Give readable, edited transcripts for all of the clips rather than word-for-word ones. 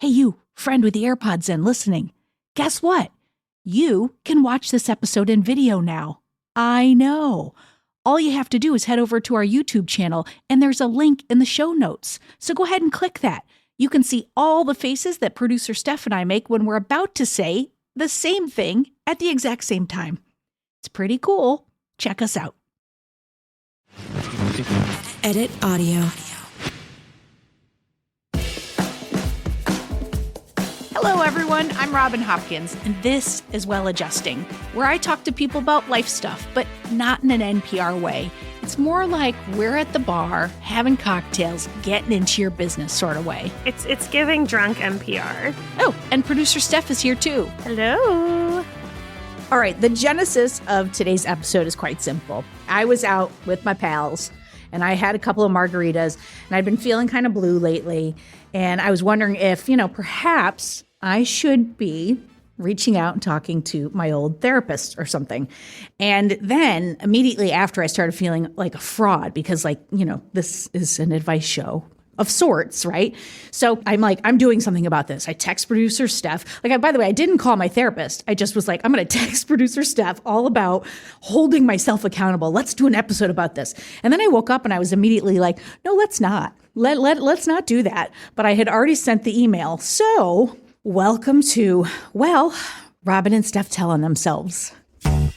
Hey, you, friend with the AirPods in listening. Guess what? You can watch this episode in video now. I know. All you have to do is head over to our YouTube channel, and there's a link in the show notes. So go ahead and click that. You can see all the faces that producer Steph and I make when we're about to say the same thing at the exact same time. It's pretty cool. Check us out. Edit audio. Hello, everyone. I'm Robin Hopkins, and this is Well Adjusting, where I talk to people about life stuff, but not in an NPR way. It's more like we're at the bar, having cocktails, getting into your business sort of way. It's giving drunk NPR. Oh, and producer Steph is here too. Hello. All right, the genesis of today's episode is quite simple. I was out with my pals, and I had a couple of margaritas, and I'd been feeling kind of blue lately, and I was wondering if, perhaps I should be reaching out and talking to my old therapist or something. And then immediately after, I started feeling like a fraud because, this is an advice show of sorts, right? So I'm doing something about this. I text producer Steph. By the way, I didn't call my therapist. I just was like, I'm going to text producer Steph all about holding myself accountable. Let's do an episode about this. And then I woke up and I was immediately like, no, let's not. Let's not do that. But I had already sent the email. So welcome to, Robin and Steph telling themselves. All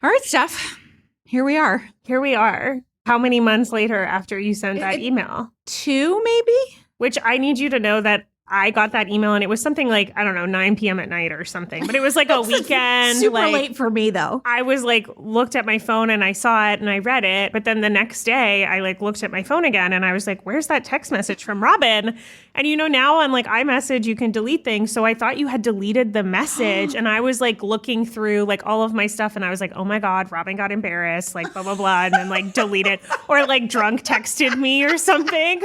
right, Steph, here we are. Here we are. How many months later after you sent that email? 2, maybe? Which I need you to know that I got that email and it was something like, 9 p.m. at night or something. But it was like a weekend. Super late for me, though. I was looked at my phone and I saw it and I read it. But then the next day I looked at my phone again and I was like, where's that text message from Robin? And now on iMessage, you can delete things. So I thought you had deleted the message. And I was looking through all of my stuff and I was like, oh my God, Robin got embarrassed, blah, blah, blah. And then deleted or drunk texted me or something.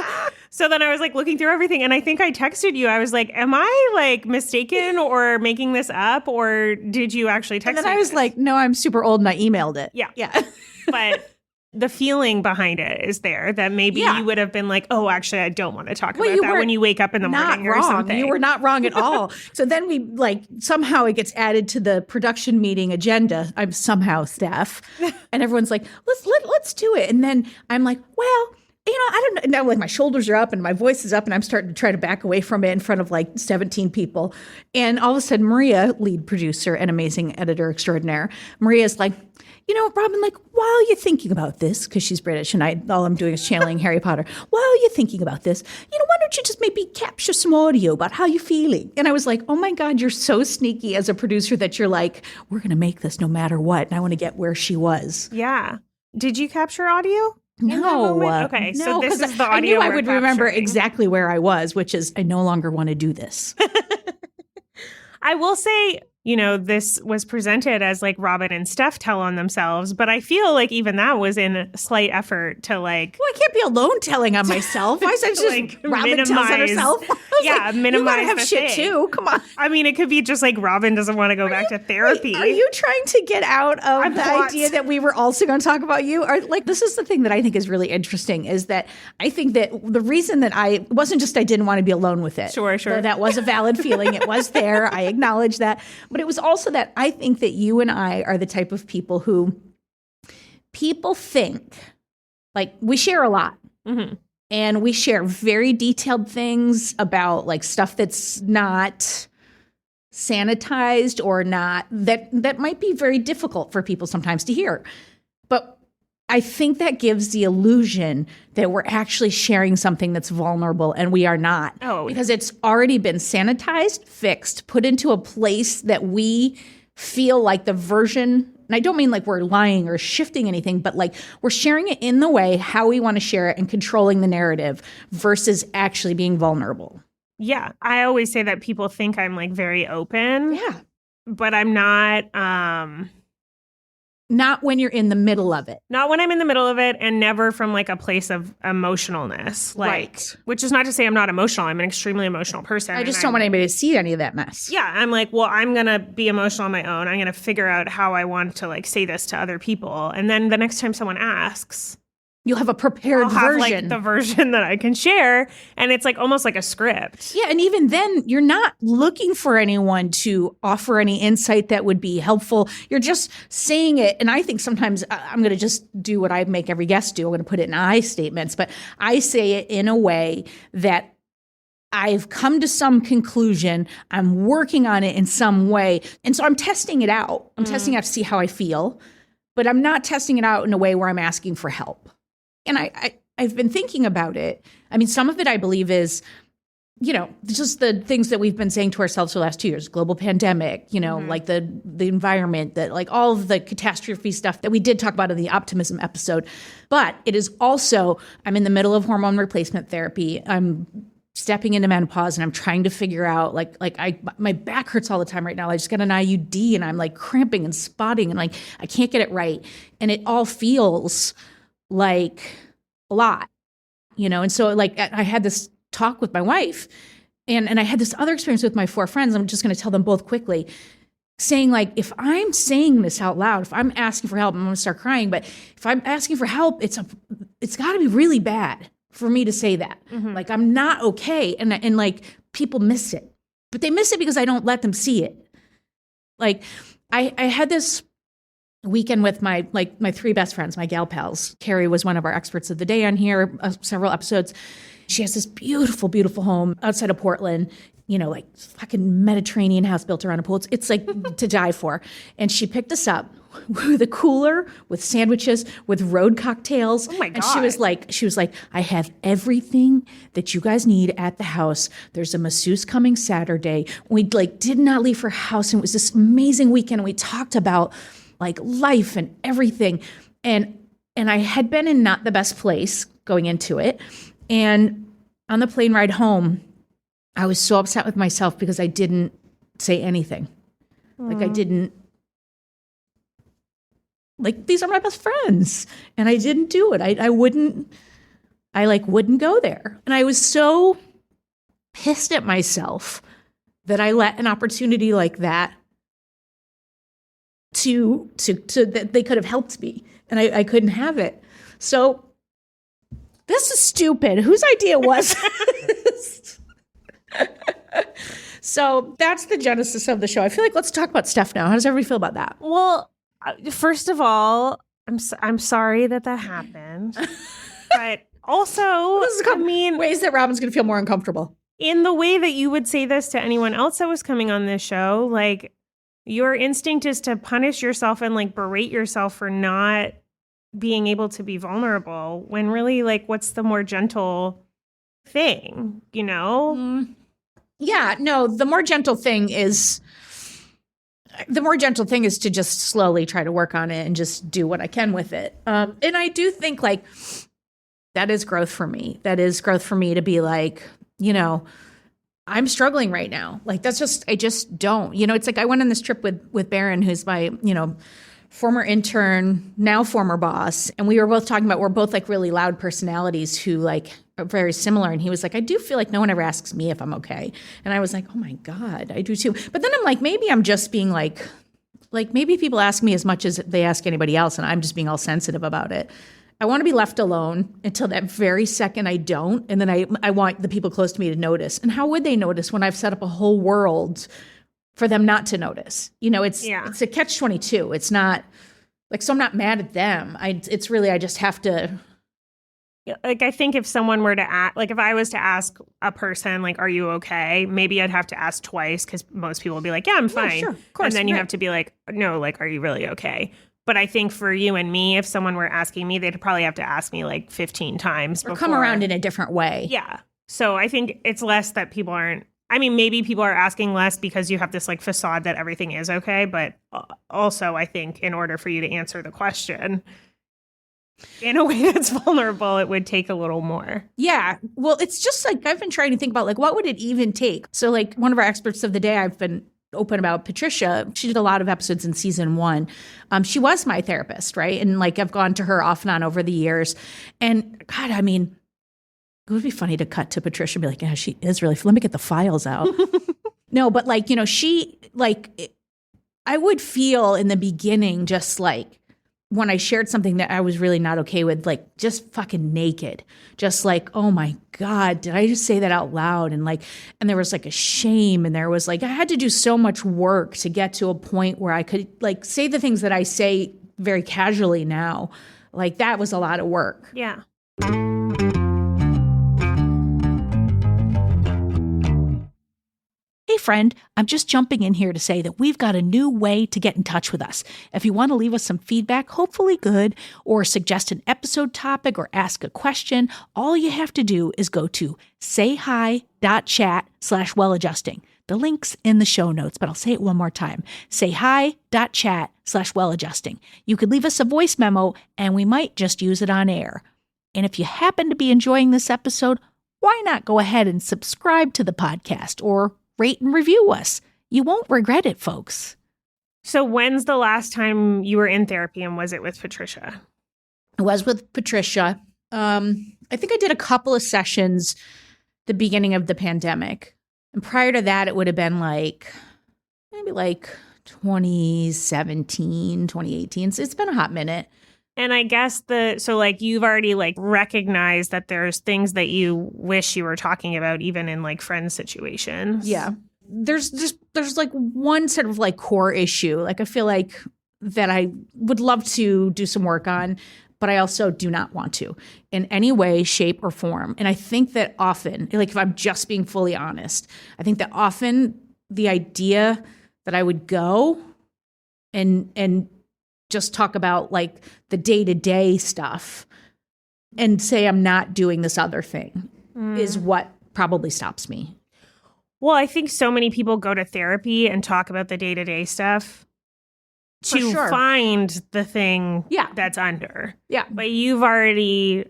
So then I was looking through everything and I think I texted you. I was like, am I mistaken or making this up or did you actually text me? And then I was like, no, I'm super old and I emailed it. Yeah. But the feeling behind it is there that maybe you would have been like, oh, actually, I don't want to talk about that when you wake up in the morning or something. You were not wrong at all. So then we somehow it gets added to the production meeting agenda. I'm somehow Steph. And everyone's like, let's do it. And then I'm like, well, I don't know. Now, my shoulders are up and my voice is up and I'm starting to try to back away from it in front of 17 people. And all of a sudden, Maria, lead producer and amazing editor extraordinaire, Maria's like, Robin, while you're thinking about this, because she's British and all I'm doing is channeling Harry Potter, while you're thinking about this, why don't you just maybe capture some audio about how you're feeling? And I was like, oh my God, you're so sneaky as a producer that you're like, we're going to make this no matter what. And I want to get where she was. Yeah. Did you capture audio? No. Okay, so this is the audio. I knew I we're would remember capturing. exactly where I was, which is I no longer want to do this. I will say, this was presented as Robin and Steph tell on themselves, but I feel even that was in a slight effort to Well, I can't be alone telling on myself. Why is it just Robin tells on herself? Minimize you gotta have the shit thing. too. Come on. I mean, it could be just Robin doesn't want to go back to therapy. Are you trying to get out of the idea that we were also going to talk about you? Or this is the thing that I think is really interesting is that I think that the reason that it wasn't just I didn't want to be alone with it. Sure. Though that was a valid feeling. It was there. I acknowledge that. But it was also that I think that you and I are the type of people who people think we share a lot. Mm-hmm. And we share very detailed things about stuff that's not sanitized or not that might be very difficult for people sometimes to hear. But I think that gives the illusion that we're actually sharing something that's vulnerable and we are not. Oh, because it's already been sanitized, fixed, put into a place that we feel like the version. And I don't mean we're lying or shifting anything, but we're sharing it in the way how we want to share it and controlling the narrative versus actually being vulnerable. Yeah. I always say that people think I'm very open. Yeah. But I'm not. Not when you're in the middle of it. Not when I'm in the middle of it and never from a place of emotionalness. Right. Which is not to say I'm not emotional. I'm an extremely emotional person. I just don't want anybody to see any of that mess. Yeah. I'm I'm going to be emotional on my own. I'm going to figure out how I want to say this to other people. And then the next time someone asks, You'll have a prepared I'll have version. like the version that I can share. And it's like almost like a script. Yeah. And even then, you're not looking for anyone to offer any insight that would be helpful. You're just saying it. And I think sometimes I'm going to just do what I make every guest do. I'm going to put it in I statements, but I say it in a way that I've come to some conclusion. I'm working on it in some way. And so I'm testing it out. I'm testing it out to see how I feel, but I'm not testing it out in a way where I'm asking for help. And I've been thinking about it. I mean, some of it I believe is, just the things that we've been saying to ourselves for the last 2 years, global pandemic, like the environment, that like all of the catastrophe stuff that we did talk about in the optimism episode. But it is also, I'm in the middle of hormone replacement therapy. I'm stepping into menopause and I'm trying to figure out my back hurts all the time right now. I just got an IUD and I'm like cramping and spotting and like I can't get it right. And it all feels like a lot, and so like I had this talk with my wife and I had this other experience with my 4 friends. I'm just going to tell them both quickly, saying like, if I'm saying this out loud, if I'm asking for help, I'm going to start crying. But if I'm asking for help, it's got to be really bad for me to say that. Like I'm not okay. And like people miss it, but they miss it because I don't let them see it. Like I had this weekend with my 3 best friends, my gal pals. Carrie was one of our experts of the day on here, several episodes. She has this beautiful, beautiful home outside of Portland, like fucking Mediterranean house built around a pool. It's like to die for. And she picked us up with a cooler, with sandwiches, with road cocktails. Oh my God. And she was like, I have everything that you guys need at the house. There's a masseuse coming Saturday. We did not leave her house. And it was this amazing weekend. And we talked about like life and everything. And I had been in not the best place going into it. And on the plane ride home, I was so upset with myself because I didn't say anything. Like I didn't, like these are my best friends. And I didn't do it. I wouldn't go there. And I was so pissed at myself that I let an opportunity like that to that they could have helped me and I couldn't have it. So this is stupid. Whose idea was this? So that's the genesis of the show. I feel like let's talk about Steph now. How does everybody feel about that? Well, first of all, I'm sorry that happened. But also, ways that Robin's going to feel more uncomfortable. In the way that you would say this to anyone else that was coming on this show, like your instinct is to punish yourself and like berate yourself for not being able to be vulnerable when really like what's the more gentle thing, Yeah, no, the more gentle thing is to just slowly try to work on it and just do what I can with it. And I do think like that is growth for me. That is growth for me to be like, I'm struggling right now. Like I just don't, it's like I went on this trip with Barron, who's my, former intern, now former boss. And we were both talking about, we're both like really loud personalities who like are very similar. And he was like, I do feel like no one ever asks me if I'm okay. And I was like, oh my God, I do too. But then I'm like, maybe I'm just being like maybe people ask me as much as they ask anybody else. And I'm just being all sensitive about it. I want to be left alone until that very second I don't. And then I want the people close to me to notice. And how would they notice when I've set up a whole world for them not to notice? It's a catch-22. It's not like, so I'm not mad at them. It's really, I just have to. Like, I think if someone were to ask, like if I was to ask a person, like, are you okay? Maybe I'd have to ask twice because most people would be like, yeah, I'm fine. Yeah, sure, of course, and then you have to be like, no, like, are you really okay? But I think for you and me, if someone were asking me, they'd probably have to ask me like 15 times. Or come around in a different way. Yeah. So I think it's less that people aren't, I mean, maybe people are asking less because you have this like facade that everything is okay. But also I think in order for you to answer the question in a way that's vulnerable, it would take a little more. Yeah. Well, it's just like, I've been trying to think about like, what would it even take? So like one of our experts of the day, I've been open about, Patricia. She did a lot of episodes in season 1. She was my therapist, right? And like I've gone to her off and on over the years. And God, I mean, it would be funny to cut to Patricia and be like, yeah, she is really, let me get the files out. No, but like, she like, I would feel in the beginning just like when I shared something that I was really not okay with, like just fucking naked, just like, oh my God, did I just say that out loud? And there was like a shame, and there was like, I had to do so much work to get to a point where I could like say the things that I say very casually now. Like that was a lot of work. Yeah. Hey friend, I'm just jumping in here to say that we've got a new way to get in touch with us. If you want to leave us some feedback, hopefully good, or suggest an episode topic or ask a question, all you have to do is go to sayhi.chat/welladjusting. The link's in the show notes, but I'll say it one more time. sayhi.chat/welladjusting. You could leave us a voice memo and we might just use it on air. And if you happen to be enjoying this episode, why not go ahead and subscribe to the podcast or rate and review us? You won't regret it, folks. So when's the last time you were in therapy, and was it with Patricia? I was with Patricia. I think I did a couple of sessions the beginning of the pandemic. And prior to that, it would have been maybe 2017, 2018. So it's been a hot minute. And I guess you've already recognized that there's things that you wish you were talking about, even in friend situations. Yeah. There's one sort of core issue. I feel like that I would love to do some work on, but I also do not want to in any way, shape, or form. And I think that often, if I'm just being fully honest, I think that often the idea that I would go and just talk about the day-to-day stuff and say I'm not doing this other thing is what probably stops me. Well, I think so many people go to therapy and talk about the day-to-day stuff to find the thing that's under. Yeah. But you've already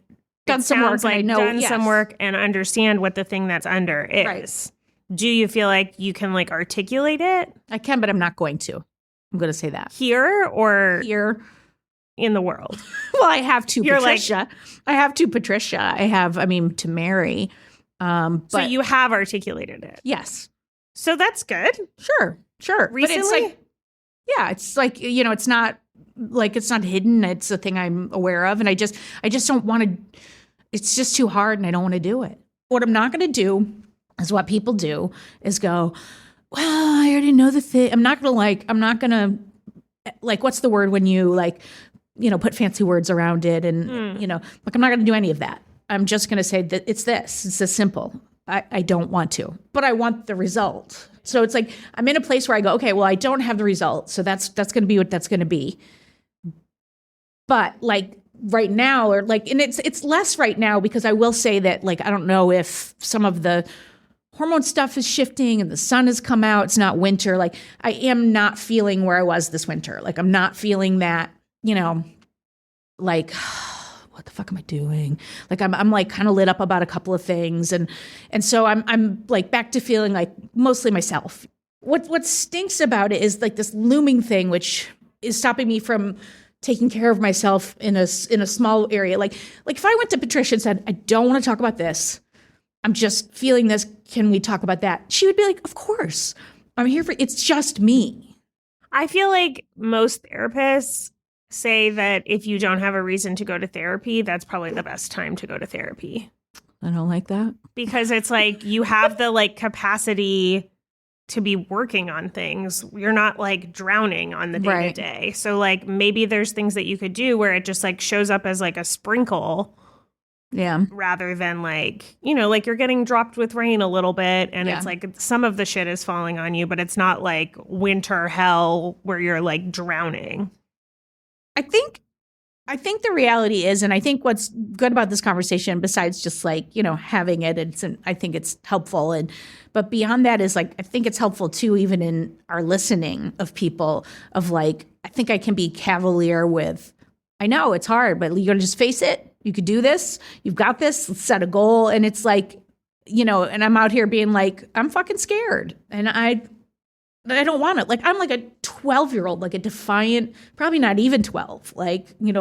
done some work. Some work and understand what the thing that's under is. Right. Do you feel like you can articulate it? I can, but I'm not going to. I'm going to say that. Here or here in the world? Well, I have to Patricia. I have to Patricia. I have, to Mary. But so you have articulated it. Yes. So that's good. Sure. Recently? But it's it's not it's not hidden. It's a thing I'm aware of. And I just don't want to, it's just too hard and I don't want to do it. What I'm not going to do is what people do is go, well, I already know the thing. I'm not going to what's the word when you put fancy words around it and, I'm not going to do any of that. I'm just going to say that it's this simple. I don't want to, but I want the result. So it's I'm in a place where I go, okay, well, I don't have the result. So that's going to be what that's going to be. But right now, and it's less right now because I will say that I don't know if some of the hormone stuff is shifting and the sun has come out. It's not winter. I am not feeling where I was this winter. I'm not feeling that, what the fuck am I doing? I'm kind of lit up about a couple of things. And so I'm back to feeling mostly myself. What stinks about it is this looming thing, which is stopping me from taking care of myself in a small area. If I went to Patricia and said, I don't want to talk about this. I'm just feeling this. Can we talk about that? She would be like, of course. I'm here for, it's just me. I feel like most therapists say that if you don't have a reason to go to therapy, that's probably the best time to go to therapy. I don't like that. Because it's you have the capacity to be working on things. You're not drowning on the day to day. So maybe there's things that you could do where it just shows up as a sprinkle. Yeah. Rather than you're getting dropped with rain a little bit and it's some of the shit is falling on you, but it's not winter hell where you're drowning. I think the reality is, and I think what's good about this conversation, besides just having it, I think it's helpful. But beyond that is I think it's helpful too, even in our listening of people of I think I can be cavalier with, I know it's hard, but you're going to just face it. You could do this. You've got this. Let's set a goal. And it's and I'm out here being I'm fucking scared. And I don't want it. I'm a 12-year-old, a defiant, probably not even 12,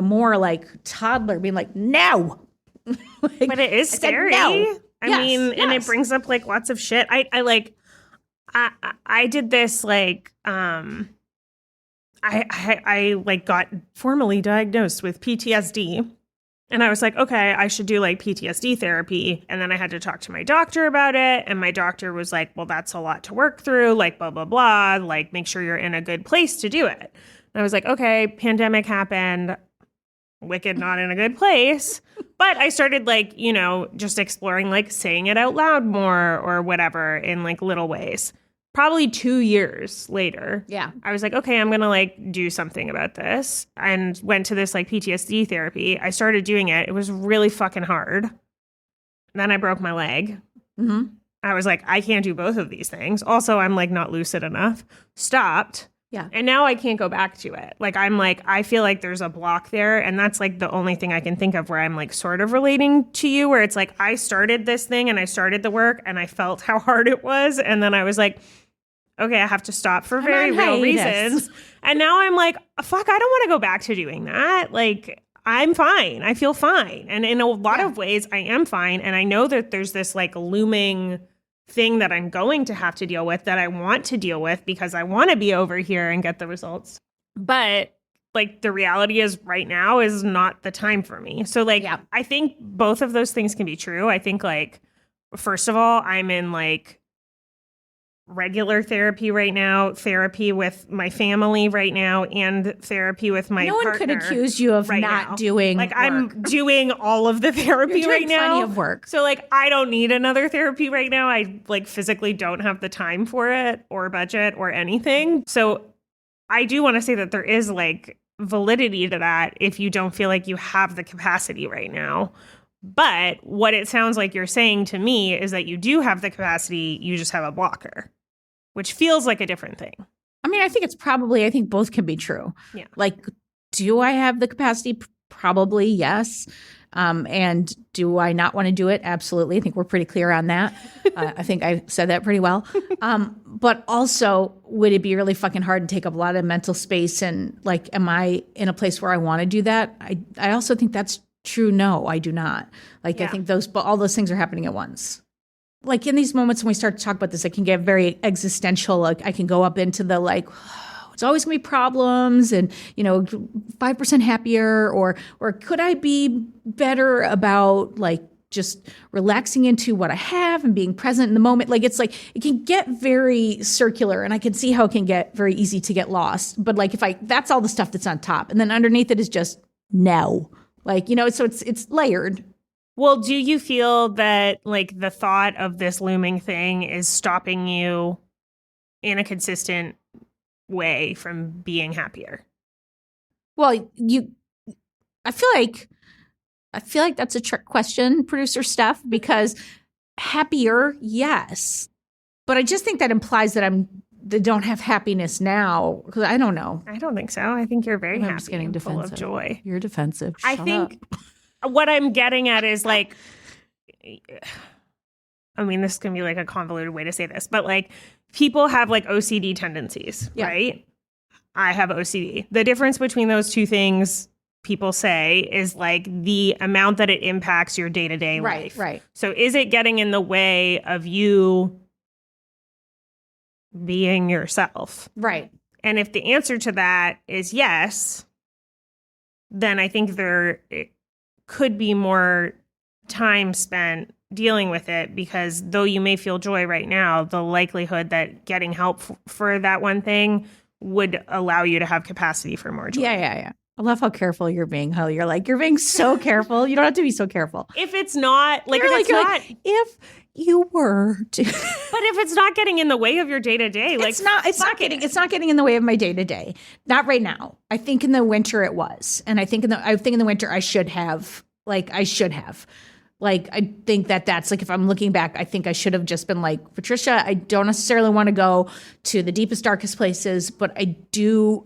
more toddler being no. But it is scary. No. I mean, and it brings up lots of shit. I did this I like got formally diagnosed with PTSD. And I was like, okay, I should do like PTSD therapy. And then I had to talk to my doctor about it. And my doctor was like, well, that's a lot to work through, like blah, blah, blah. Like, make sure you're in a good place to do it. And I was like, okay, pandemic happened. Wicked not in a good place. But I started like, you know, just exploring like saying it out loud more or whatever in like little ways. Probably 2 years later, I was like, okay, I'm going to like do something about this, and went to this like PTSD therapy. I started doing it. It was really fucking hard. Then I broke my leg. Mm-hmm. I was like, I can't do both of these things. Also, I'm like not lucid enough. Stopped. Yeah. And now I can't go back to it. Like, I'm like, I feel like there's a block there. And that's like the only thing I can think of where I'm like sort of relating to you, where it's like, I started this thing and I started the work and I felt how hard it was. And then I was like, okay, I have to stop for very real reasons. And now I'm like, fuck, I don't want to go back to doing that. Like, I'm fine. I feel fine. And in a lot of ways, I am fine. And I know that there's this like looming thing that I'm going to have to deal with, that I want to deal with because I want to be over here and get the results. But like, the reality is right now is not the time for me. So like, I think both of those things can be true. I think like, first of all, I'm in like regular therapy right now, therapy with my family right now, and therapy with my partner. No one could accuse you of not doing like work. I'm doing all of the therapy You're doing right now. plenty of work. So like, I don't need another therapy right now. I like physically don't have the time for it or budget or anything. So I do want to say that there is like validity to that if you don't feel like you have the capacity right now. But what it sounds like you're saying to me is that you do have the capacity, you just have a blocker, which feels like a different thing. I mean, I think both can be true. Yeah. Like, do I have the capacity? Probably, yes. And do I not want to do it? Absolutely. I think we're pretty clear on that. I think I said that pretty well. But also, would it be really fucking hard and take up a lot of mental space? And like, am I in a place where I want to do that? I also think that's true. No, I do not. Like, I think all those things are happening at once. Like, in these moments when we start to talk about this, it can get very existential. Like, I can go up into the like, it's always gonna be problems, and 5% happier, or could I be better about like just relaxing into what I have and being present in the moment? Like, it's like it can get very circular, and I can see how it can get very easy to get lost. But like, that's all the stuff that's on top, and then underneath it is just no, like so it's layered. Well, do you feel that like the thought of this looming thing is stopping you in a consistent way from being happier? Well, I feel like that's a trick question, producer Steph, because happier, yes. But I just think that implies that they don't have happiness now, because I don't know. I don't think so. I think you're very happy. I'm just getting defensive. Full of joy. You're defensive. I think what I'm getting at is like, I mean, this can be like a convoluted way to say this, but like, people have like OCD tendencies, right? I have OCD. The difference between those two things, people say, is like the amount that it impacts your day-to-day life. Right. So is it getting in the way of you being yourself? Right. And if the answer to that is yes, then I think there could be more time spent dealing with it, because though you may feel joy right now, the likelihood that getting help for that one thing would allow you to have capacity for more joy. Yeah. I love how careful you're being. How you're being so careful. You don't have to be so careful. If it's not like, if you were to, but if it's not getting in the way of your day to day, like it's not getting in the way of my day to day. Not right now. I think in the winter it was, and I think in the winter I should have. Like, I think that's like, if I'm looking back, I think I should have just been like, Patricia, I don't necessarily want to go to the deepest, darkest places, but I do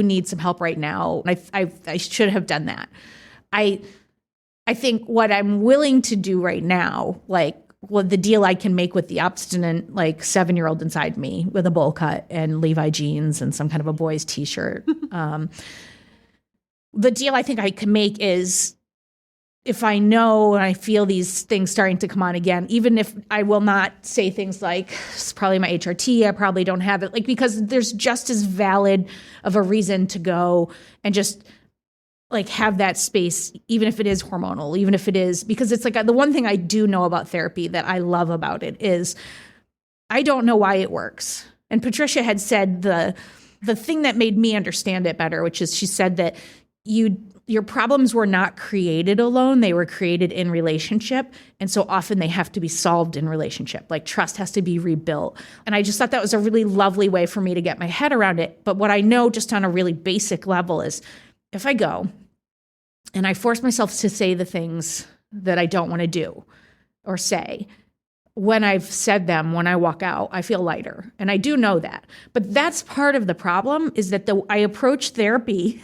need some help right now. I should have done that. I think what I'm willing to do right now, like, well, the deal I can make with the obstinate, like, 7-year-old inside me with a bowl cut and Levi jeans and some kind of a boy's t-shirt. The deal I think I can make is if I know and I feel these things starting to come on again, even if I will not say things like, it's probably my HRT, I probably don't have it, like, because there's just as valid of a reason to go and just like have that space, even if it is hormonal, even if it is, because it's like the one thing I do know about therapy that I love about it is I don't know why it works. And Patricia had said the thing that made me understand it better, which is she said that your problems were not created alone. They were created in relationship. And so often they have to be solved in relationship. Like trust has to be rebuilt. And I just thought that was a really lovely way for me to get my head around it. But what I know just on a really basic level is if I go and I force myself to say the things that I don't want to do or say, when I've said them, when I walk out, I feel lighter. And I do know that. But that's part of the problem is that I approach therapy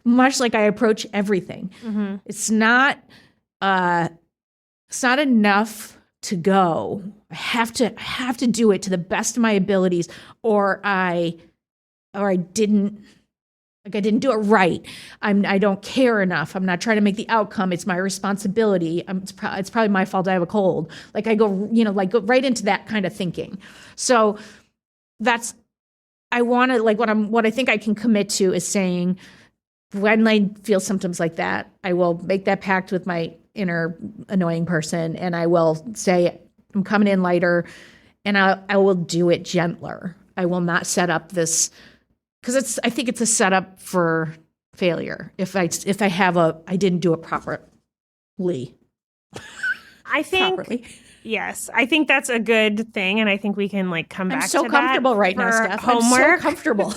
much like I approach everything. Mm-hmm. It's not enough to go. I have to do it to the best of my abilities, or I didn't do it right. I don't care enough. I'm not trying to make the outcome. It's my responsibility. It's probably my fault I have a cold. Like I go right into that kind of thinking. So what I think I can commit to is saying, when I feel symptoms like that, I will make that pact with my inner annoying person, and I will say, I'm coming in lighter, and I will do it gentler. I will not set up this, because I think it's a setup for failure if I didn't do it properly. I think properly. Yes, I think that's a good thing, and I think we can like come back to that. I'm so comfortable right now, Steph. Homework. I'm so comfortable.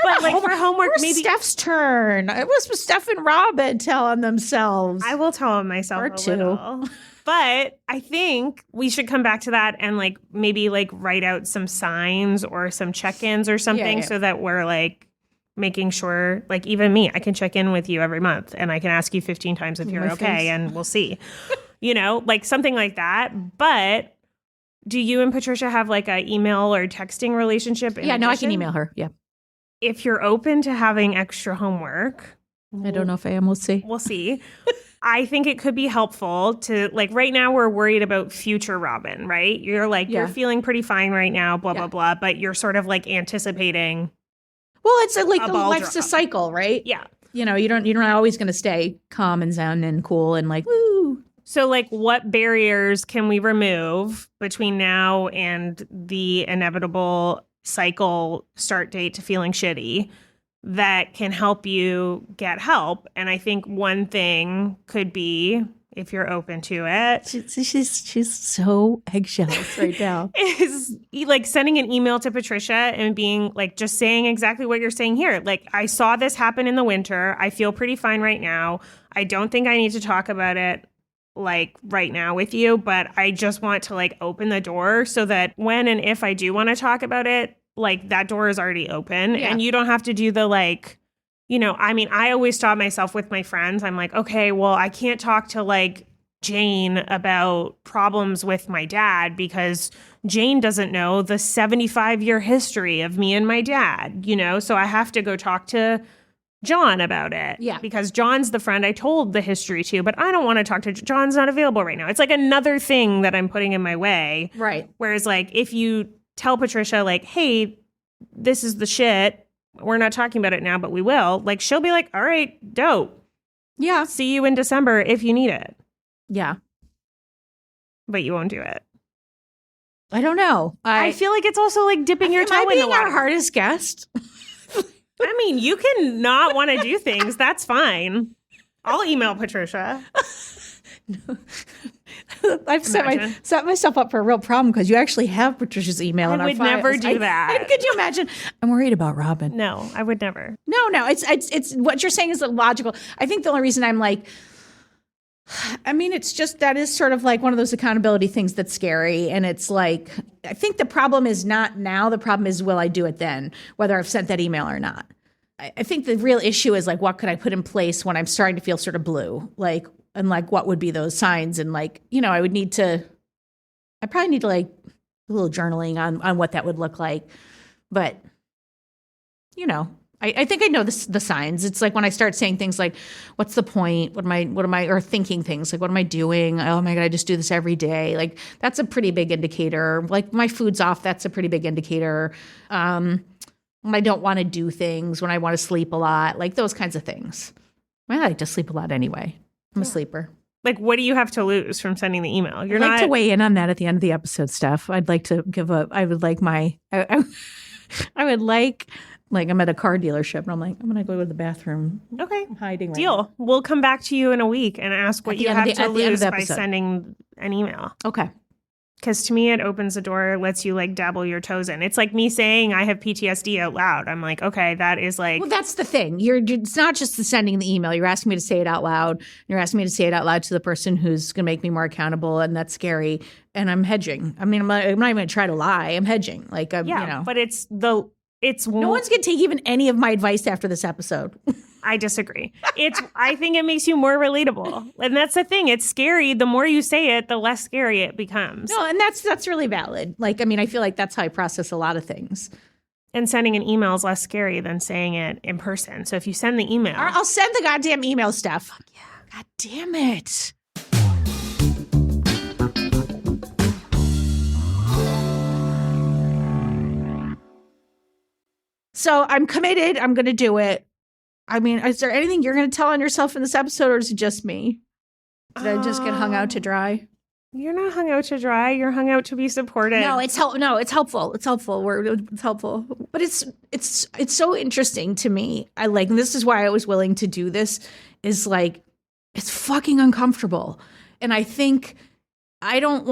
But like for homework, where's maybe Steph's turn. It was Steph and Robin telling themselves. I will tell myself or a two. Little. But I think we should come back to that and like maybe like write out some signs or some check-ins or something so that we're like making sure, like even me, I can check in with you every month and I can ask you 15 times if you're okay and we'll see. Like something like that. But do you and Patricia have like a email or texting relationship? Yeah, no, I can email her. Yeah. If you're open to having extra homework. I don't know if I am. We'll see. We'll see. I think it could be helpful to like right now we're worried about future Robin, right? You're like, you're feeling pretty fine right now, blah, blah, blah. But you're sort of like anticipating. Well, it's life's a cycle, right? Yeah. You're not always going to stay calm and zen and cool and like, woo. So like what barriers can we remove between now and the inevitable cycle start date to feeling shitty that can help you get help? And I think one thing could be, if you're open to it. She's so eggshells right now. Is like sending an email to Patricia and being like, just saying exactly what you're saying here. Like, I saw this happen in the winter. I feel pretty fine right now. I don't think I need to talk about it like right now with you, but I just want to like open the door so that when and if I do want to talk about it, like that door is already open and you don't have to do the like, I always stop myself with my friends. I'm like, okay, well, I can't talk to like Jane about problems with my dad because Jane doesn't know the 75-year history of me and my dad, so I have to go talk to John about it. Yeah. Because John's the friend I told the history to, but I don't want to talk to John's not available right now. It's like another thing that I'm putting in my way. Right. Whereas like if you tell Patricia like, hey, this is the shit. We're not talking about it now, but we will. Like she'll be like, all right, dope. Yeah. See you in December if you need it. Yeah. But you won't do it. I don't know. I feel like it's also like dipping your toe in the water. Our hardest guest. I mean, you can not want to do things. That's fine. I'll email Patricia. I've set myself up for a real problem because you actually have Patricia's email in our files. I would never do that. Could you imagine? I'm worried about Robin. No, I would never. No. It's what you're saying is logical. I think the only reason I'm like, it's just that is sort of like one of those accountability things that's scary. And it's like, I think the problem is not now. The problem is, will I do it then, whether I've sent that email or not? I think the real issue is like, what could I put in place when I'm starting to feel sort of blue? Like, and like, what would be those signs? And like, I probably need to like a little journaling on what that would look like. But, I think I know the signs. It's like when I start saying things like, what's the point? What am I, or thinking things like, what am I doing? Oh my God, I just do this every day. Like that's a pretty big indicator. Like my food's off, that's a pretty big indicator. When I don't want to do things, when I want to sleep a lot, like those kinds of things. I like to sleep a lot anyway. I'm a sleeper. Like, what do you have to lose from sending the email? I'd like to weigh in on that at the end of the episode, Steph. I'd like to I would like I'm at a car dealership and I'm like, I'm going to go to the bathroom. Okay. I'm hiding right Deal. now. We'll come back to you in a week and ask what you have to lose by episode. sending an email. Okay. Because to me, it opens the door, lets you like dabble your toes in. It's like me saying I have PTSD out loud. I'm like, okay, that is like. Well, that's the thing. It's not just the sending the email. You're asking me to say it out loud. You're asking me to say it out loud to the person who's going to make me more accountable. And that's scary. And I'm hedging. I mean, I'm not even going to try to lie. I'm hedging. Like, you know. But no one's going to take even any of my advice after this episode. I disagree. I think it makes you more relatable. And that's the thing. It's scary. The more you say it, the less scary it becomes. No, and that's really valid. Like, I mean, I feel like that's how I process a lot of things. And sending an email is less scary than saying it in person. So if you send the email. I'll send the goddamn email, Steph. Yeah. God damn it. So I'm committed. I'm going to do it. I mean, is there anything you're going to tell on yourself in this episode, or is it just me? Did I just get hung out to dry? You're not hung out to dry. You're hung out to be supported. No, it's helpful. It's helpful. It's helpful. But it's so interesting to me. And this is why I was willing to do this. Is like, it's fucking uncomfortable, and I think I don't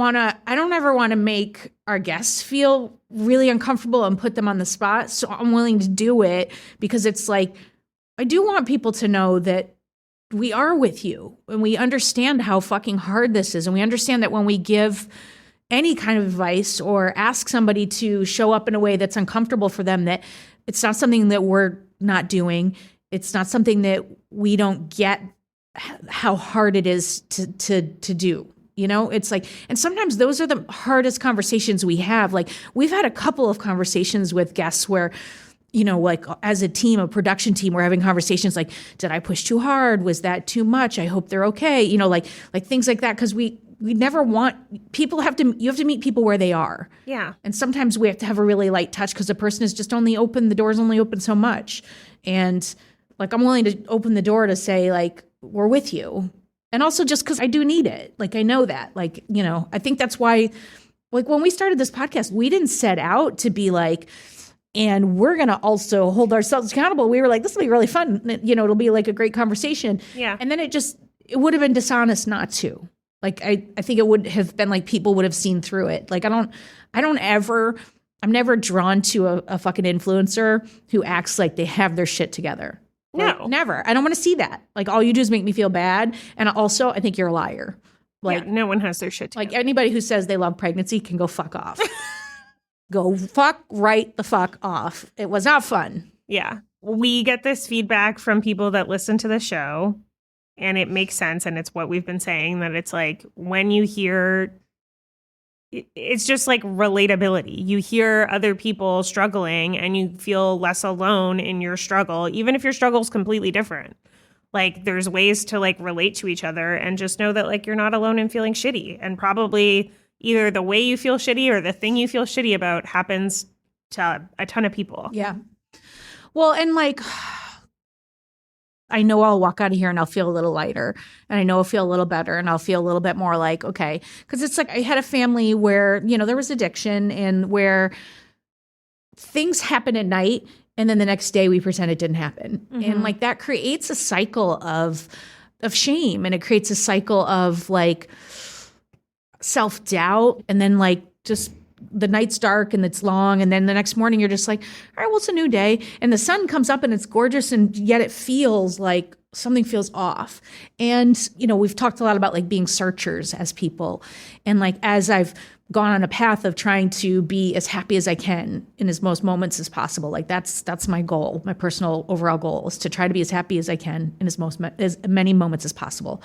ever want to make our guests feel really uncomfortable and put them on the spot. So I'm willing to do it because it's like, I do want people to know that we are with you and we understand how fucking hard this is. And we understand that when we give any kind of advice or ask somebody to show up in a way that's uncomfortable for them, that it's not something that we're not doing. It's not something that we don't get how hard it is to do. You know, it's like, and sometimes those are the hardest conversations we have. Like we've had a couple of conversations with guests where, you know, like as a team, a production team, we're having conversations like, did I push too hard? Was that too much? I hope they're okay. You know, like things like that. Cause we never want you have to meet people where they are. Yeah. And sometimes we have to have a really light touch because the person is just the door's only open so much. And like, I'm willing to open the door to say like, we're with you. And also just cause I do need it. Like, I know that, like, you know, I think that's why, like when we started this podcast, we didn't set out to be like, and we're going to also hold ourselves accountable. We were like, this will be really fun. You know, it'll be like a great conversation. Yeah. And then it would have been dishonest not to. Like, I think it would have been like people would have seen through it. Like, I'm never drawn to a fucking influencer who acts like they have their shit together. Like, No. Never. I don't want to see that. Like, all you do is make me feel bad. And also, I think you're a liar. Like, no one has their shit together. Like, anybody who says they love pregnancy can go fuck off. Go fuck right the fuck off. It was not fun. Yeah. We get this feedback from people that listen to the show, and it makes sense. And it's what we've been saying, that it's like when you hear, it's just like relatability. You hear other people struggling and you feel less alone in your struggle, even if your struggle is completely different. Like there's ways to like relate to each other and just know that like you're not alone in feeling shitty. And probably either the way you feel shitty or the thing you feel shitty about happens to a ton of people. Yeah. Well, and like, I know I'll walk out of here and I'll feel a little lighter, and I know I'll feel a little better, and I'll feel a little bit more like, okay. Cause it's like, I had a family where, you know, there was addiction and where things happen at night and then the next day we pretend it didn't happen. Mm-hmm. And like that creates a cycle of shame, and it creates a cycle of like self-doubt, and then like just the night's dark and it's long, and then the next morning you're just like, all right, well, it's a new day, and the sun comes up and it's gorgeous, and yet it feels like something feels off. And you know, we've talked a lot about like being searchers as people, and like as I've gone on a path of trying to be as happy as I can in as most moments as possible, like that's my goal. My personal overall goal is to try to be as happy as I can in as many moments as possible.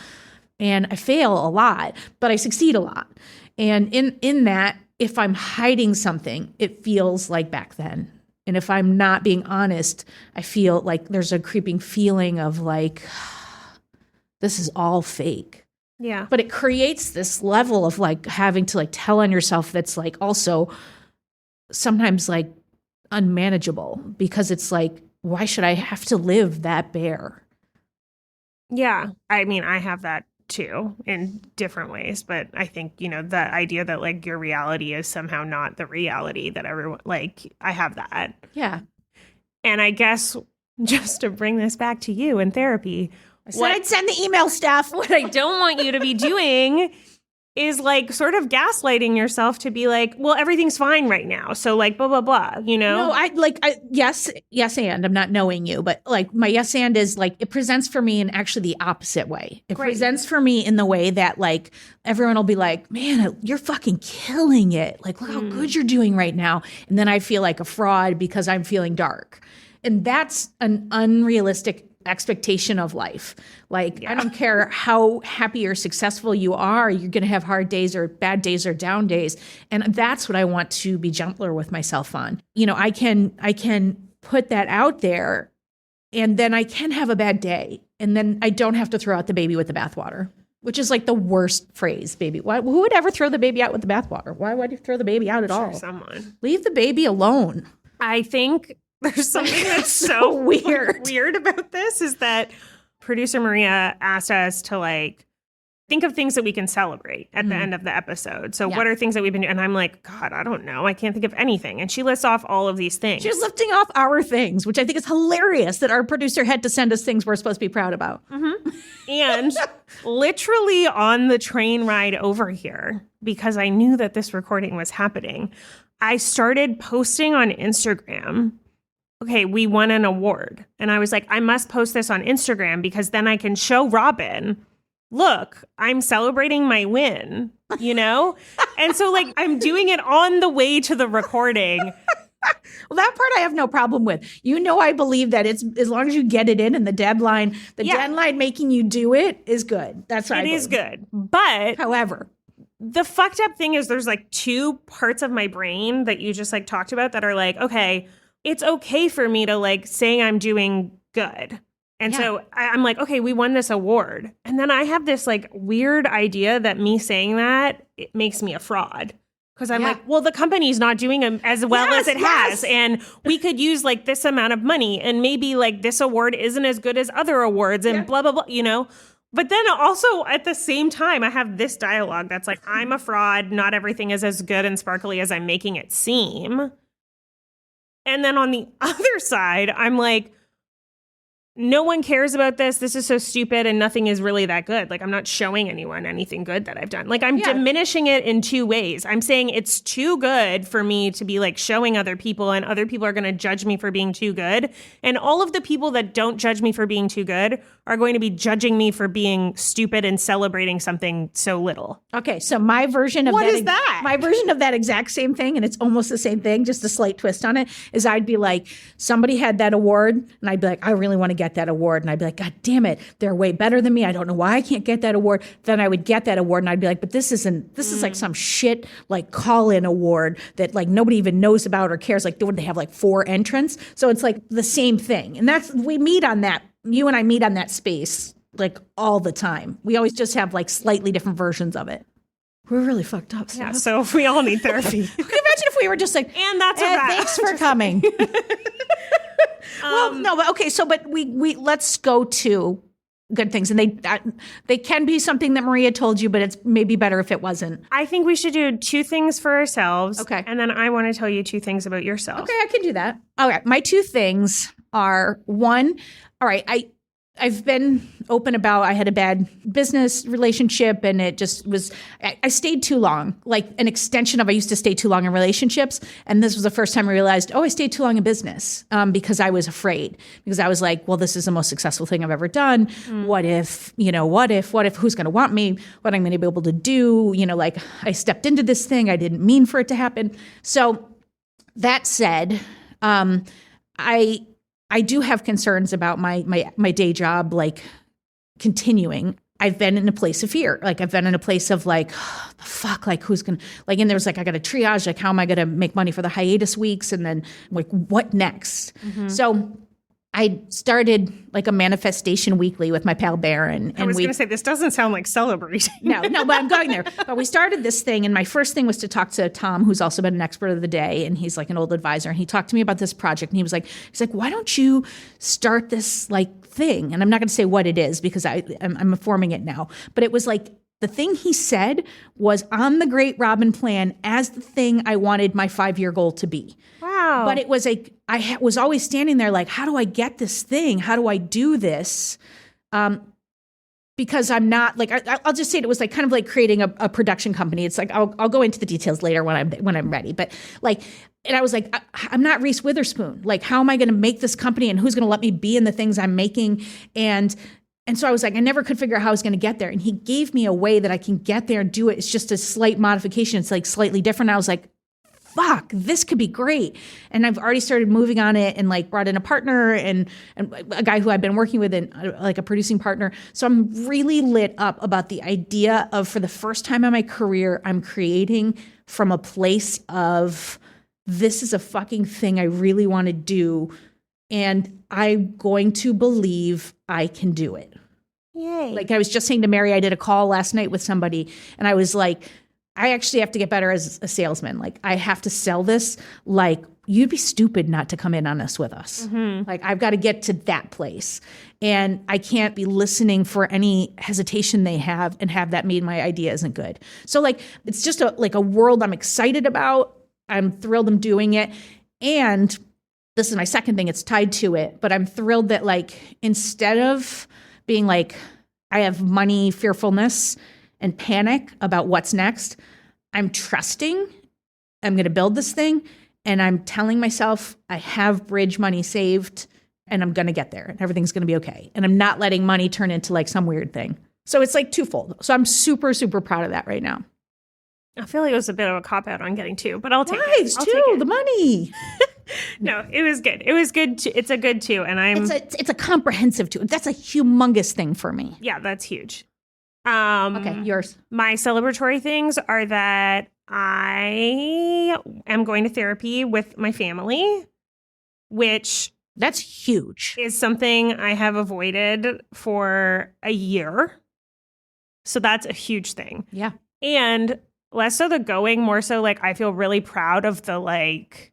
And I fail a lot, but I succeed a lot. And in that, if I'm hiding something, it feels like back then. And if I'm not being honest, I feel like there's a creeping feeling of like, this is all fake. Yeah. But it creates this level of like having to like tell on yourself that's like also sometimes like unmanageable, because it's like, why should I have to live that bare? Yeah. I mean, I have that too in different ways, but I think, the idea that like your reality is somehow not the reality that everyone, like, I have that. Yeah. And I guess just to bring this back to you in therapy, I said I'd send the email stuff. What I don't want you to be doing is like sort of gaslighting yourself to be like, well, everything's fine right now. So like, blah, blah, blah, No, yes, and I'm not knowing you, but like my yes and is like, it presents for me in actually the opposite way. It presents for me in the way that like, everyone will be like, man, you're fucking killing it. Like, look how good you're doing right now. And then I feel like a fraud because I'm feeling dark. And that's an unrealistic expectation of life. Like, I don't care how happy or successful you are, you're going to have hard days or bad days or down days. And that's what I want to be gentler with myself on. I can put that out there, and then I can have a bad day. And then I don't have to throw out the baby with the bathwater, which is like the worst phrase, baby. Who would ever throw the baby out with the bathwater? Why would you throw the baby out at all? Someone. Leave the baby alone. I think there's something that's so weird about this is that producer Maria asked us to like think of things that we can celebrate at the end of the episode. So what are things that we've been doing? And I'm like, God, I don't know. I can't think of anything. And she lists off all of these things. She's lifting off our things, which I think is hilarious that our producer had to send us things we're supposed to be proud about. And literally on the train ride over here, because I knew that this recording was happening, I started posting on Instagram. Okay, we won an award. And I was like, I must post this on Instagram because then I can show Robin, look, I'm celebrating my win, And so like I'm doing it on the way to the recording. Well, that part I have no problem with. I believe that it's as long as you get it in and the deadline making you do it is good. That's what I believe. It is good. But however, the fucked up thing is there's like two parts of my brain that you just like talked about that are like, okay, it's okay for me to like say I'm doing good. And so I'm like, okay, we won this award. And then I have this like weird idea that me saying that, it makes me a fraud. Because I'm like, well, the company's not doing as well as it has. And we could use like this amount of money. And maybe like this award isn't as good as other awards and blah, blah, blah, But then also at the same time, I have this dialogue that's like, I'm a fraud. Not everything is as good and sparkly as I'm making it seem. And then on the other side, I'm like, no one cares about this. This is so stupid and nothing is really that good. Like, I'm not showing anyone anything good that I've done. Like, I'm diminishing it in two ways. I'm saying it's too good for me to be like showing other people, and other people are going to judge me for being too good. And all of the people that don't judge me for being too good are going to be judging me for being stupid and celebrating something so little. Okay, so my version of what is that? My version of that exact same thing, and it's almost the same thing, just a slight twist on it, is I'd be like, somebody had that award, and I'd be like, I really want to get that award. And I'd be like, God damn it, they're way better than me. I don't know why I can't get that award. Then I would get that award, and I'd be like, but this is like some shit like call-in award that like nobody even knows about or cares. Like, would they have like 4 entrants? So it's like the same thing. And we meet on that. You and I meet on that space like all the time. We always just have like slightly different versions of it. We're really fucked up. Yeah, so we all need therapy. Can you imagine if we were just like, and that's a wrap. Thanks for coming. Well, no, but okay. So, but we let's go to good things, and they can be something that Maria told you, but it's maybe better if it wasn't. I think we should do 2 things for ourselves. Okay, and then I want to tell you 2 things about yourself. Okay, I can do that. All right, my 2 things are, one, all right, I've been open about I had a bad business relationship, and it just was, I stayed too long, like an extension of I used to stay too long in relationships. And this was the first time I realized, I stayed too long in business because I was afraid, because I was like, well, this is the most successful thing I've ever done. What if, who's going to want me? What I'm going to be able to do? Like I stepped into this thing. I didn't mean for it to happen. So that said, I do have concerns about my day job, like continuing. I've been in a place of fear. Like I've been in a place of like, oh, fuck, like who's going to, like, and there's like, I got to triage, like, how am I going to make money for the hiatus weeks? And then like, what next? So I started like a manifestation weekly with my pal Baron. And I was going to say, this doesn't sound like celebrating. No, but I'm going there. But we started this thing, and my first thing was to talk to Tom, who's also been an expert of the day, and he's like an old advisor. And he talked to me about this project, and he's like, why don't you start this like thing? And I'm not going to say what it is because I'm forming it now. But it was like the thing he said was on the Great Robin Plan as the thing I wanted my 5-year goal to be. Wow. But it was like, I was always standing there like, how do I get this thing? How do I do this? Because I'm not like, I'll just say it was like kind of like creating a production company. It's like, I'll go into the details later when I'm ready. But like, and I was like, I'm not Reese Witherspoon. Like, how am I going to make this company and who's going to let me be in the things I'm making? And so I was like, I never could figure out how I was going to get there. And he gave me a way that I can get there and do it. It's just a slight modification. It's like slightly different. I was like, fuck, this could be great. And I've already started moving on it and like brought in a partner and a guy who I've been working with and like a producing partner. So I'm really lit up about the idea of, for the first time in my career, I'm creating from a place of, this is a fucking thing I really want to do. And I'm going to believe I can do it. Yay. Like I was just saying to Mary, I did a call last night with somebody and I was like, I actually have to get better as a salesman. Like I have to sell this. Like you'd be stupid not to come in on this with us. Like I've got to get to that place and I can't be listening for any hesitation they have and have that mean my idea isn't good. So like, it's just a world I'm excited about. I'm thrilled I'm doing it. And this is my second thing. It's tied to it, but I'm thrilled that like, instead of being like, I have money fearfulness and panic about what's next, I'm trusting I'm going to build this thing. And I'm telling myself I have bridge money saved and I'm going to get there and everything's going to be okay. And I'm not letting money turn into like some weird thing. So it's like twofold. So I'm super, super proud of that right now. I feel like it was a bit of a cop-out on getting two, but I'll take Why? it. It's I'll two, take it. the money. No, it was good. It was good. It's a good two. And It's a comprehensive two. That's a humongous thing for me. Yeah, that's huge. Okay, yours. My celebratory things are that I am going to therapy with my family, which That's huge. is something I have avoided for a year. So that's a huge thing. Yeah. And less so the going, more so like I feel really proud of the like,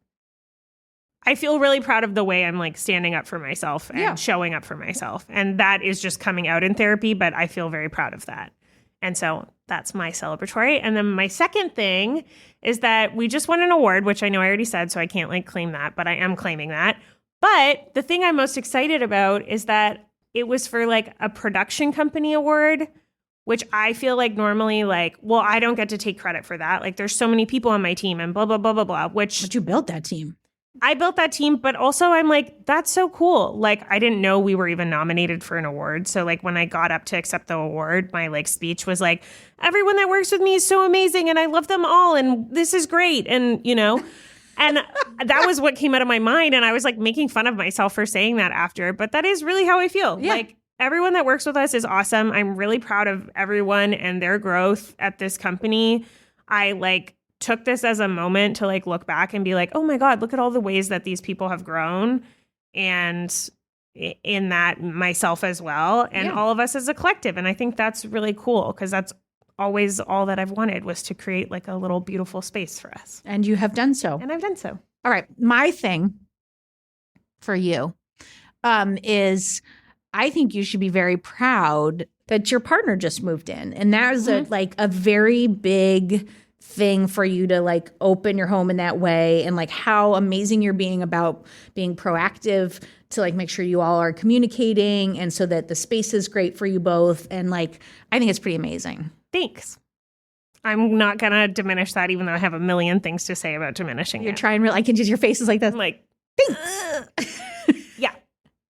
I feel really proud of the way I'm like standing up for myself and showing up for myself. And that is just coming out in therapy, but I feel very proud of that. And so that's my celebratory. And then my second thing is that we just won an award, which I know I already said, so I can't like claim that, but I am claiming that. But the thing I'm most excited about is that it was for like a production company award, which I feel like normally like, well, I don't get to take credit for that. Like there's so many people on my team and blah, blah, blah, blah, blah, which But you built that team. I built that team, but also I'm like, that's so cool. Like, I didn't know we were even nominated for an award. So like when I got up to accept the award, my like speech was like, everyone that works with me is so amazing and I love them all and this is great. And, you know, and that was what came out of my mind. And I was like making fun of myself for saying that after, but that is really how I feel. Yeah. Like everyone that works with us is awesome. I'm really proud of everyone and their growth at this company. I like took this as a moment to like look back and be like, oh my God, look at all the ways that these people have grown. And in that myself as well. And all of us as a collective. And I think that's really cool because that's always all that I've wanted was to create like a little beautiful space for us. And you have done so. And I've done so. All right. My thing for you is I think you should be very proud that your partner just moved in. And that is a very big thing for you to like open your home in that way, and like how amazing you're being about being proactive to like make sure you all are communicating and so that the space is great for you both. And like, I think it's pretty amazing. Thanks. I'm not going to diminish that, even though I have a million things to say about diminishing You're it. trying real, I can just, your face is like that. I'm like, Thanks. yeah,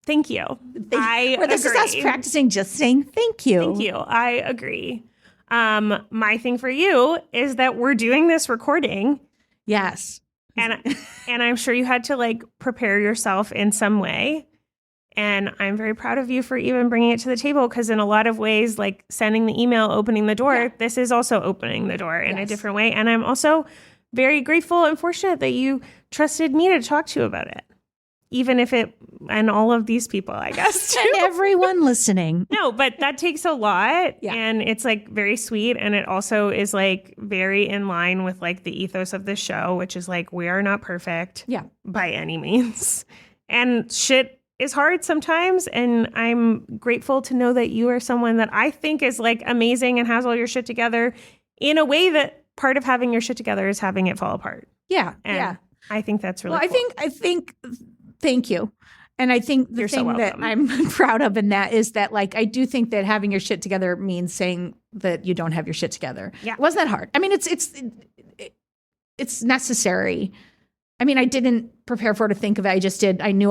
thank you. I Or this is us agree. practicing just saying thank you. Thank you. I agree. My thing for you is that we're doing this recording. Yes. And I'm sure you had to like prepare yourself in some way. And I'm very proud of you for even bringing it to the table, because in a lot of ways, like sending the email, opening the door, this is also opening the door in a different way. And I'm also very grateful and fortunate that you trusted me to talk to you about it. Even if it, and all of these people, I guess, too. And everyone listening. No, but that takes a lot. Yeah. And it's like very sweet. And it also is like very in line with like the ethos of the show, which is like, we are not perfect by any means. And shit is hard sometimes. And I'm grateful to know that you are someone that I think is like amazing and has all your shit together in a way that part of having your shit together is having it fall apart. Yeah. And I think that's really cool. I think, thank you. And I think the You're thing so that I'm proud of in that is that, like, I do think that having your shit together means saying that you don't have your shit together. Yeah. It wasn't that hard. I mean, it's necessary. I mean, I didn't prepare for it to think of it. I just did. I knew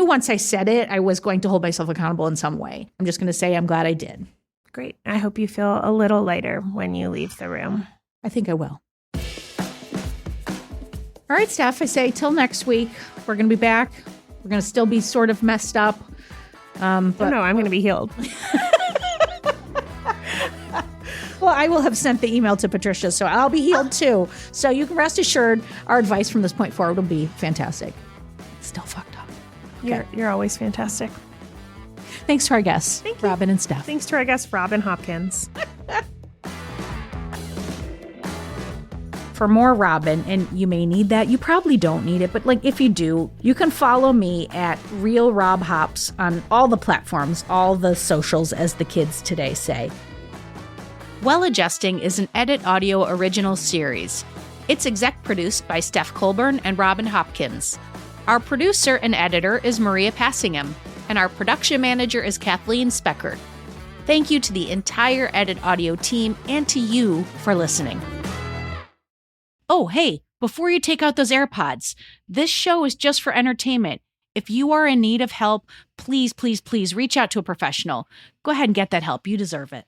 once I said it, I was going to hold myself accountable in some way. I'm just going to say I'm glad I did. Great. I hope you feel a little lighter when you leave the room. I think I will. All right, Steph, I say till next week. We're going to be back. We're going to still be sort of messed up. But no, I'm going to be healed. Well, I will have sent the email to Patricia, so I'll be healed too. So you can rest assured our advice from this point forward will be fantastic. Still fucked up. Okay. You're always fantastic. Thanks to our guests, Robin and Steph. Thanks to our guest, Robin Hopkins. For more Robin, and you may need that, you probably don't need it, but like if you do, you can follow me at Real Rob Hops on all the platforms, all the socials, as the kids today say. Well Adjusting is an Edit Audio original series. It's exec produced by Steph Colburn and Robin Hopkins. Our producer and editor is Maria Passingham, and our production manager is Kathleen Speckert. Thank you to the entire Edit Audio team and to you for listening. Oh, hey, before you take out those AirPods, this show is just for entertainment. If you are in need of help, please, please, please reach out to a professional. Go ahead and get that help. You deserve it.